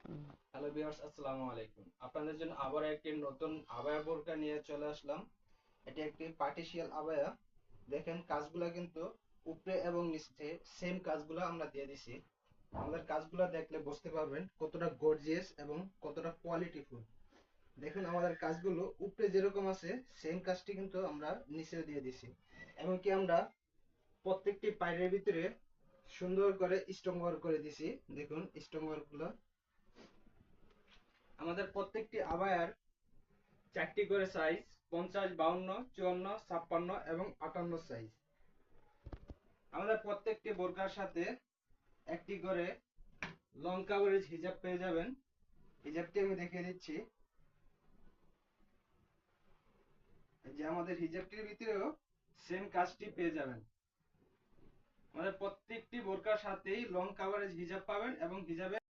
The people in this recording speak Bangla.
হ্যালো ভিউয়ার্স, আসসালামু আলাইকুম। আপনাদের জন্য আবার একটি নতুন আবায়া বোরকা নিয়ে চলে আসলাম। এটি একটি পার্টিশিয়াল আবায়া। দেখেন কাজগুলা কিন্তু উপরে এবং নিচে সেম কাজগুলো আমরা দিয়ে দিছি। আমাদের কাজগুলো দেখলে বুঝতে পারবেন কতটা গর্জিয়াস এবং কতটা কোয়ালিটিফুল। দেখুন আমাদের কাজগুলো উপরে যেরকম আছে সেম কাজটি কিন্তু আমরা নিচেও দিয়ে দিছি। এমনকি আমরা প্রত্যেকটি পায়ের ভিতরে সুন্দর করে স্টোন ওয়ার্ক করে দিছি। দেখুন স্টোন ওয়ার্ক গুলো। আমাদের প্রত্যেকটি আবায়ার 4টি করে সাইজ: 50, 52, 54, 56 এবং 58 সাইজ। আমাদের প্রত্যেকটি বোরকার সাথে একটি করে লং কাভারেজ হিজাব পেয়ে যাবেন। হিজাবটি আমি দেখিয়ে দিচ্ছি। যে আমাদের হিজাবটির ভিতরেও সেম কাজটি পেয়ে যাবেন। আমাদের প্রত্যেকটি বোরকার সাথেই লং কাভারেজ হিজাব পাবেন এবং হিজাবে